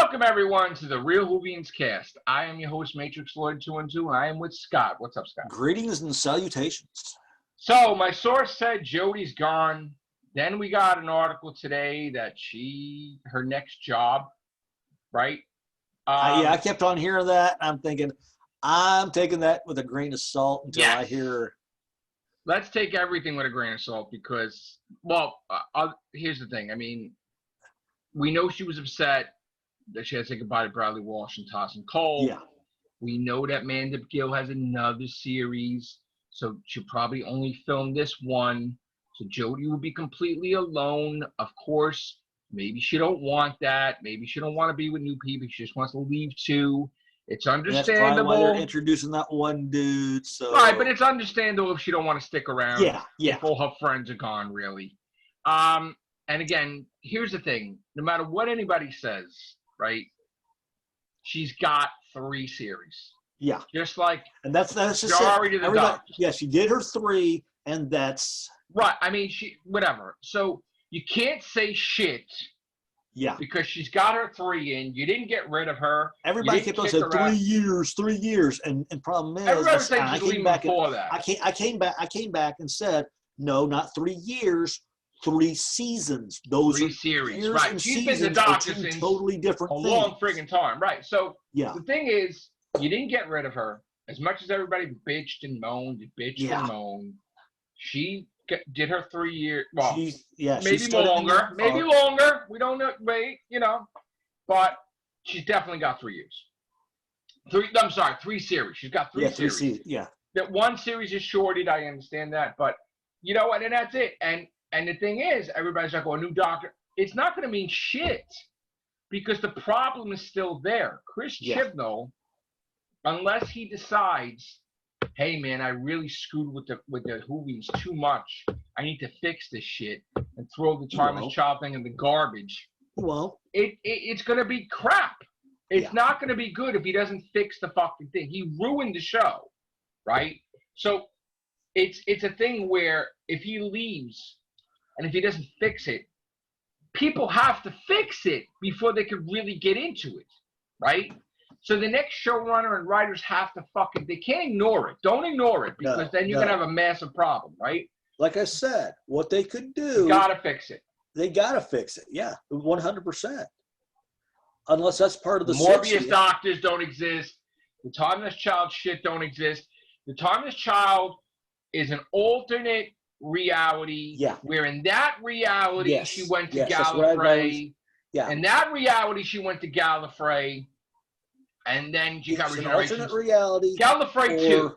Welcome, everyone, to the Real Whovians cast. I am your host, Matrixlord212, and I am with Scott. What's up, Scott? Greetings and salutations. So, my source said Jody's gone. Then we got an article today that her next job, right? Yeah, I kept on hearing that. I'm thinking, I'm taking that with a grain of salt until I hear. Let's take everything with a grain of salt because, well, here's the thing. I mean, we know she was upset that she had to say goodbye to Bradley Walsh and Tossin Cole. Yeah. We know that Amanda Gill has another series, so she'll probably only film this one. So Jody will be completely alone. Of course, maybe she don't want that. Maybe she don't want to be with new people. She just wants to leave too. It's understandable. That's probably why they're introducing that one dude. So. Right, but it's understandable if she don't want to stick around. Yeah. If all her friends are gone, really. And again, here's the thing. No matter what anybody says, right, she's got 3 series. Yeah. Just like and that's just Jari to the Doctors. Yeah, she did her 3, and that's right. I mean, whatever. So you can't say shit. Yeah. Because she's got her 3 in. You didn't get rid of her. Everybody kept on saying 3 years, 3 years, and problem is, everybody was saying she's leaving before that. I came back and said, no, not 3 years. 3 seasons. Those 3 are series, right? She's been the Doctor since totally different a long friggin' time, right? So yeah. The thing is, you didn't get rid of her. As much as everybody bitched and moaned, and moaned, she did her 3 years. Well, maybe longer. Maybe longer. We don't know. Wait, but she's definitely got 3 years. 3 series. She's got 3 series. 3 seasons. Yeah. That one series is shorted. I understand that, but you know what? And that's it. And the thing is, everybody's like, "Oh, a new Doctor." It's not going to mean shit because the problem is still there. Chris Chibnall, unless he decides, "Hey, man, I really screwed with the Whovians too much. I need to fix this shit and throw the Timeless Child thing in the garbage." Well, it's going to be crap. It's not going to be good if he doesn't fix the fucking thing. He ruined the show, right? So it's a thing where if he leaves. And if he doesn't fix it, people have to fix it before they can really get into it, right? So the next showrunner and writers have to they can't ignore it. Don't ignore it because then you're going to have a massive problem, right? Like I said, what they could do. You got to fix it. They got to fix it, 100%. Unless that's part of the Morbius Doctors don't exist. The Timeless Child shit don't exist. The Timeless Child is an alternate reality where in that reality she went to Gallifrey. In that reality she went to Gallifrey and then she got regenerations. An alternate reality. Gallifrey 2.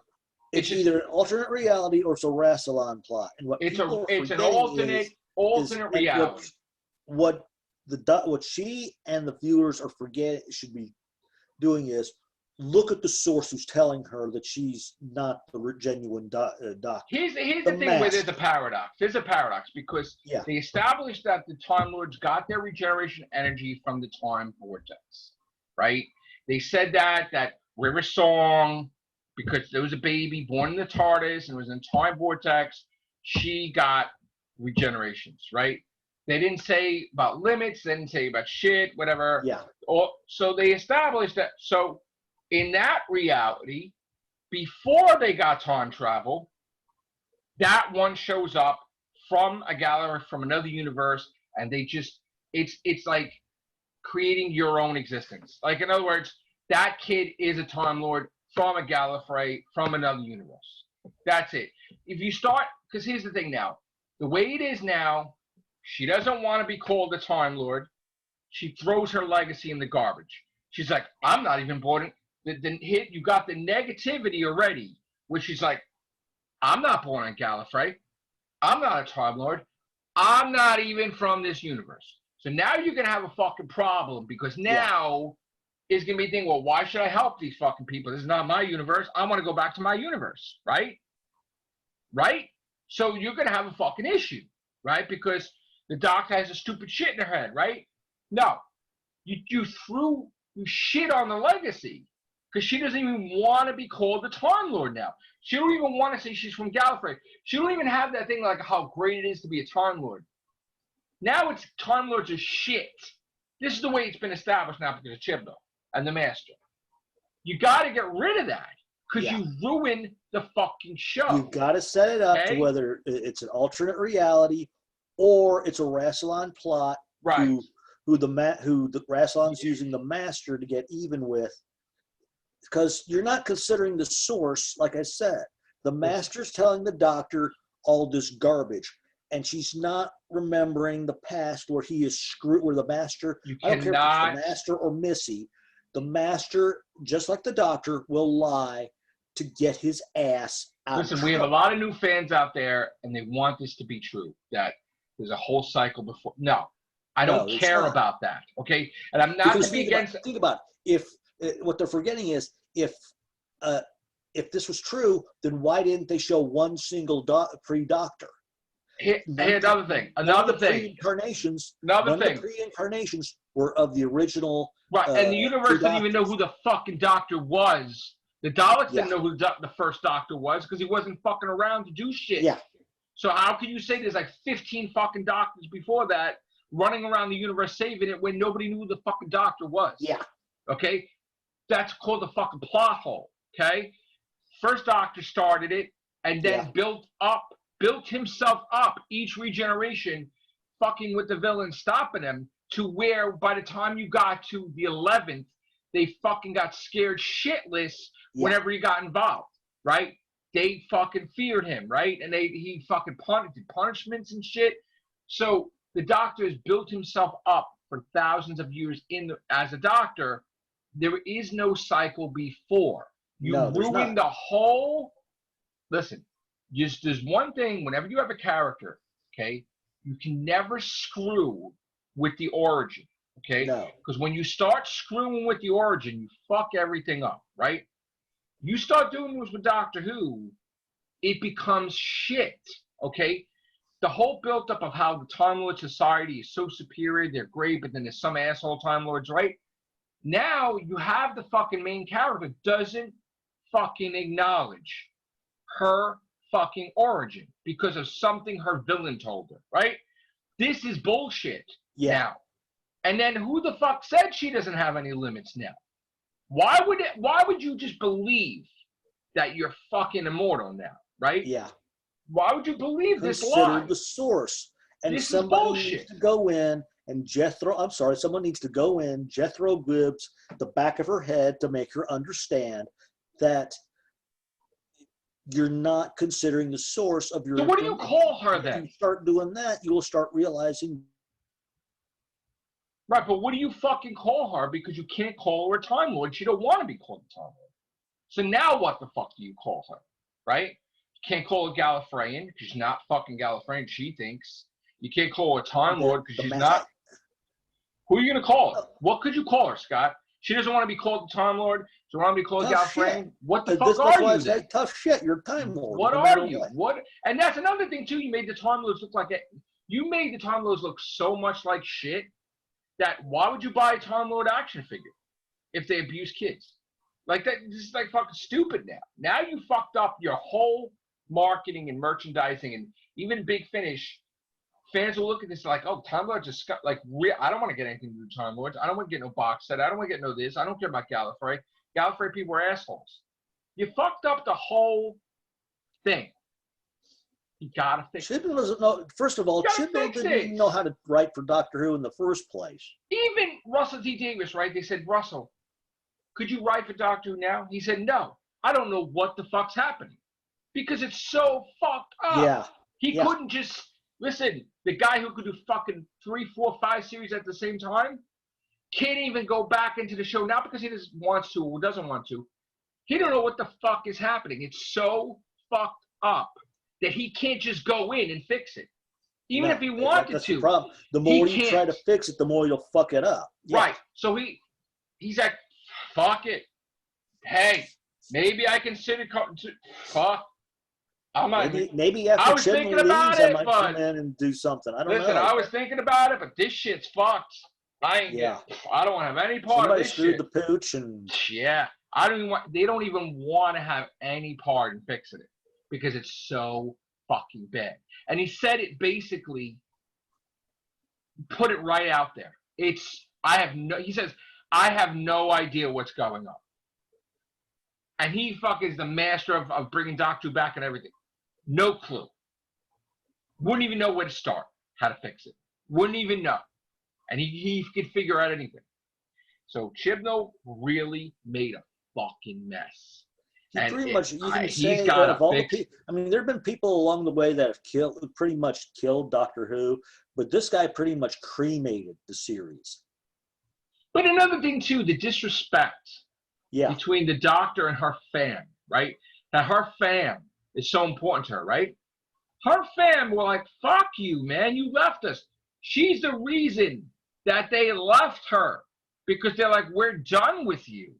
It's either an alternate reality or it's a Rassilon plot. And what it's an alternate reality. What she and the viewers are should be doing is look at the source who's telling her that she's not the genuine doctor. Here's the thing where there's a paradox. There's a paradox because they established that the Time Lords got their regeneration energy from the time vortex, right? They said that River Song, because there was a baby born in the TARDIS and was in time vortex, she got regenerations, right? They didn't say about limits. They didn't say about shit, whatever. Yeah. So they established that. So in that reality, before they got time travel, that one shows up from a gallery from another universe, and they just it's like creating your own existence. Like in other words, that kid is a Time Lord from a Gallifrey from another universe. That's it. If you start, because here's the thing now, the way it is now, she doesn't want to be called a Time Lord. She throws her legacy in the garbage. She's like, I'm not even born. You got the negativity already, which is like, I'm not born in Gallifrey. I'm not a Time Lord. I'm not even from this universe. So now you're going to have a fucking problem because now it's going to be thinking, well, why should I help these fucking people? This is not my universe. I want to go back to my universe, right? Right? So you're going to have a fucking issue, right? Because the Doctor has a stupid shit in her head, right? No. You shit on the legacy. Because she doesn't even want to be called the Time Lord now. She don't even want to say she's from Gallifrey. She don't even have that thing like how great it is to be a Time Lord. Now it's Time Lords are shit. This is the way it's been established now because of Chibnall and the Master. You got to get rid of that because you ruin the fucking show. You got to set it up to whether it's an alternate reality or it's a Rassilon plot. Right. Who the Rassilon's using the Master to get even with, because you're not considering the source. Like I said, the Master's telling the Doctor all this garbage, and she's not remembering the past where he is screwed. Where the Master, I don't care if it's the Master or Missy, the Master, just like the Doctor, will lie to get his ass out. Listen, we have a lot of new fans out there, and they want this to be true. That there's a whole cycle before. No. I don't care about that, okay? And I'm not to be against. Think about it. If what they're forgetting is if this was true, then why didn't they show one single pre-Doctor? Another thing. Another thing. The pre-incarnations were of the original. Right, and the universe didn't even know who the fucking Doctor was. The Daleks didn't know who the first Doctor was because he wasn't fucking around to do shit. Yeah. So how can you say there's like 15 fucking Doctors before that running around the universe saving it when nobody knew who the fucking Doctor was? Yeah. Okay? That's called the fucking plot hole. Okay? First Doctor started it and then built himself up each regeneration, fucking with the villain, stopping him to where by the time you got to the 11th, they fucking got scared shitless whenever he got involved, right? They fucking feared him, right? And he fucking did punishments and shit. So the Doctor has built himself up for thousands of years as a Doctor. There is no cycle before. You ruin the whole. Listen, there's one thing. Whenever you have a character, okay, you can never screw with the origin, okay? Because when you start screwing with the origin, you fuck everything up, right? You start doing this with Doctor Who, it becomes shit, okay? The whole build-up of how the Time Lord Society is so superior, they're great, but then there's some asshole Time Lords, right? Now you have the fucking main character doesn't fucking acknowledge her fucking origin because of something her villain told her, right? This is bullshit now. And then who the fuck said she doesn't have any limits now? Why would you just believe that you're fucking immortal now, right? Yeah. Why would you believe this lie? Consider the source. And somebody needs to go in and someone needs to go in, Jethro Gibbs, the back of her head to make her understand that you're not considering the source of your. So what do you call her then? If you start doing that, you will start realizing. Right, but what do you fucking call her? Because you can't call her a Time Lord. She don't want to be called a Time Lord. So now what the fuck do you call her? Right? You can't call her Gallifreyan because she's not fucking Gallifreyan, she thinks. You can't call her a Time Lord because she's not. Who are you going to call her? What could you call her, Scott? She doesn't want to be called a Time Lord. She doesn't want to be called Gallifreyan. What the fuck are you then? Tough shit. You're a Time Lord. What are you? What? And that's another thing, too. You made the Time Lords look like it. You made the Time Lords look so much like shit that why would you buy a Time Lord action figure if they abuse kids? Like that, this is like fucking stupid now. Now you fucked up your whole marketing and merchandising, and even Big Finish. Fans will look at this like, oh, Time Lords is like, I don't want to get anything to do with Time Lords. I don't want to get no box set. I don't want to get no this. I don't care about Gallifrey. Gallifrey people are assholes. You fucked up the whole thing. You gotta fix it. Chibnall doesn't know. First of all, Chibnall didn't even know how to write for Doctor Who in the first place. Even Russell T. Davies, right? They said, Russell, could you write for Doctor Who now? He said, no. I don't know what the fuck's happening because it's so fucked up. Yeah. He couldn't just listen. The guy who could do fucking 3, 4, 5 series at the same time can't even go back into the show now because he just wants to or doesn't want to. He don't know what the fuck is happening. It's so fucked up that he can't just go in and fix it. Even if he wanted that's to. The problem. The more you try to fix it, the more you'll fuck it up. Yeah. Right. So he's like, fuck it. Hey, maybe I consider fuck. Maybe after Chibnall leaves, I might come in and do something. I don't know. Listen, I was thinking about it, but this shit's fucked. I don't want to have any part of this shit. Somebody screwed the pooch and. Yeah. They don't even want to have any part in fixing it because it's so fucking bad. And he said it basically, put it right out there. It's he says, I have no idea what's going on. And he is the master of bringing Doctor Who back and everything. No clue. Wouldn't even know where to start, how to fix it. Wouldn't even know. And he could figure out anything. So Chibnall really made a fucking mess. He pretty much, you can he's say, got of all to the fix. people, I mean, there have been people along the way that have pretty much killed Doctor Who, but this guy pretty much cremated the series. But another thing too, the disrespect between the Doctor and her fam, right? That her fam is so important to her, right? Her fam were like, fuck you, man, you left us. She's the reason that they left her, because they're like, we're done with you.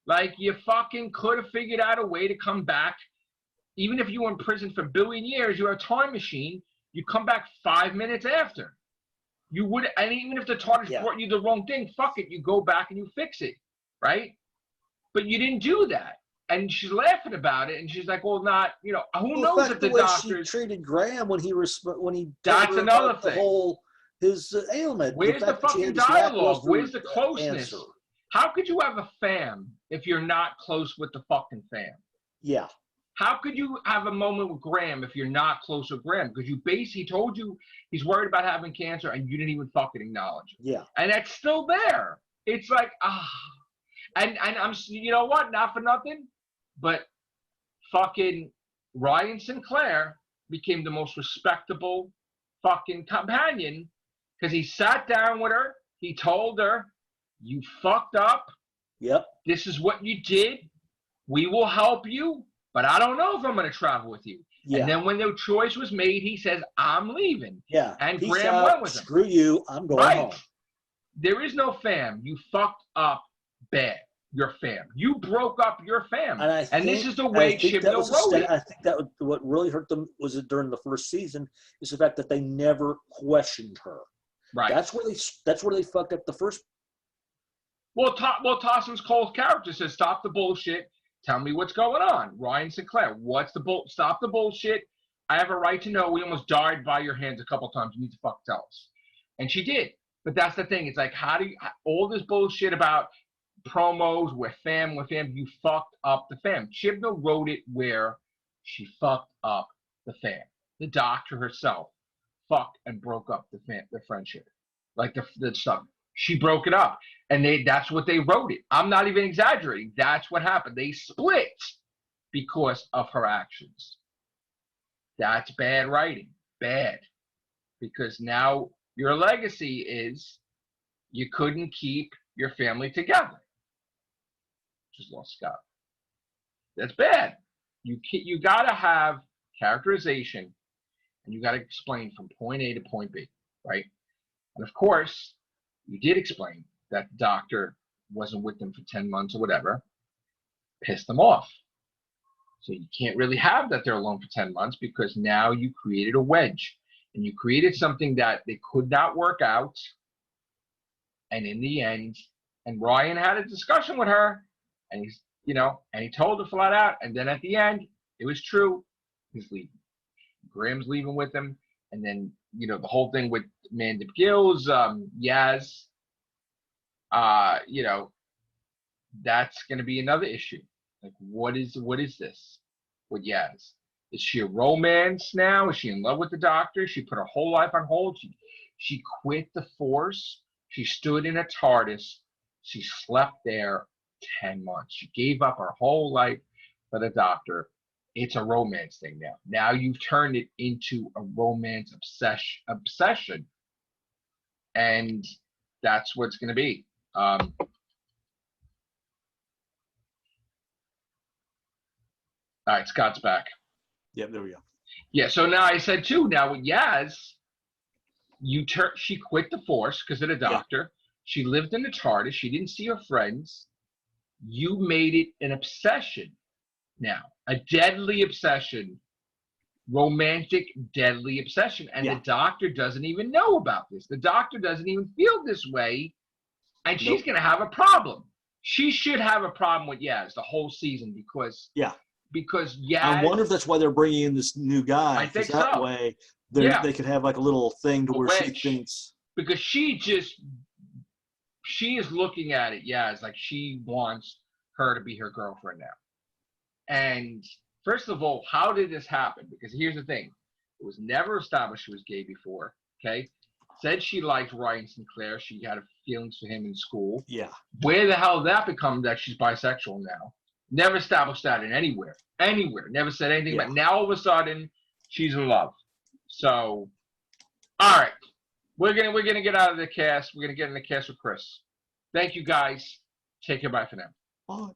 Like, you fucking could have figured out a way to come back. Even if you were in prison for a billion years, you're a time machine, you come back 5 minutes after. You would, and even if the TARDIS brought you the wrong thing, fuck it, you go back and you fix it, right? But you didn't do that. And she's laughing about it, and she's like, well, not, you know, who knows if the Doctor treated Graham when he that's another thing. His ailment. Where's the fucking dialogue? Where's the closeness? Answer. How could you have a fam if you're not close with the fucking fam? Yeah. How could you have a moment with Graham if you're not close with Graham? Because he told you he's worried about having cancer, and you didn't even fucking acknowledge it. Yeah. And that's still there. It's like, and I'm, you know what? Not for nothing, but fucking Ryan Sinclair became the most respectable fucking companion, because he sat down with her. He told her, you fucked up. Yep. This is what you did. We will help you, but I don't know if I'm going to travel with you. Yeah. And then when the choice was made, he says, I'm leaving. Yeah. And Graham went with him. Screw you. I'm going home. There is no fam. You fucked up bad. Your fam. You broke up your fam. And this is the way Chibnall wrote it. I think that what really hurt them was it during the first season is the fact that they never questioned her. Right. That's where they fucked up the first. Well, Tossin's Cole's character says, stop the bullshit. Tell me what's going on. Ryan Sinclair, stop the bullshit. I have a right to know. We almost died by your hands a couple times. You need to fucking tell us. And she did. But that's the thing. It's like, all this bullshit about promos, we're fam, you fucked up the fam. Chibnall wrote it where she fucked up the fam. The Doctor herself fucked and broke up the friendship. Like the stuff. She broke it up. And that's what they wrote it. I'm not even exaggerating. That's what happened. They split because of her actions. That's bad writing. Bad. Because now your legacy is you couldn't keep your family together. Just lost Scott. That's bad. You got to have characterization, and you got to explain from point A to point B, right? And of course, you did explain that the Doctor wasn't with them for 10 months or whatever, pissed them off. So you can't really have that they're alone for 10 months, because now you created a wedge, and you created something that they could not work out. And in the end, and Ryan had a discussion with her, and he told her flat out, and then at the end, it was true, he's leaving. Graham's leaving with him, and then, the whole thing with Mandip Gill's, Yaz, that's going to be another issue. Like, what is this with Yaz? Is she a romance now? Is she in love with the Doctor? She put her whole life on hold. She quit the Force. She stood in a TARDIS. She slept there 10 months. She gave up her whole life for the Doctor. It's a romance thing now. Now you've turned it into a romance obsession. And that's what it's going to be. All right, Scott's back. Yep, there we go. Yeah, so now I said too, now with Yaz, she quit the Force because of the Doctor. Yeah. She lived in the TARDIS. She didn't see her friends. You made it an obsession now, a deadly obsession, romantic, deadly obsession. And the Doctor doesn't even know about this. The Doctor doesn't even feel this way, and she's going to have a problem. She should have a problem with Yaz the whole season because Yaz. I wonder if that's why they're bringing in this new guy. I think that so. Way they could have like a little thing to where she thinks. Because she just she is looking at it, yeah, it's like she wants her to be her girlfriend now. And first of all, how did this happen? Because here's the thing. It was never established she was gay before, okay? Said she liked Ryan Sinclair. She had feelings for him in school. Yeah. Where the hell did that become that she's bisexual now? Never established that in anywhere. Anywhere. Never said anything about it. Now all of a sudden, she's in love. So, all right. We're gonna get out of the cast. We're gonna get in the cast with Chris. Thank you guys. Take care. Bye for now. Bye.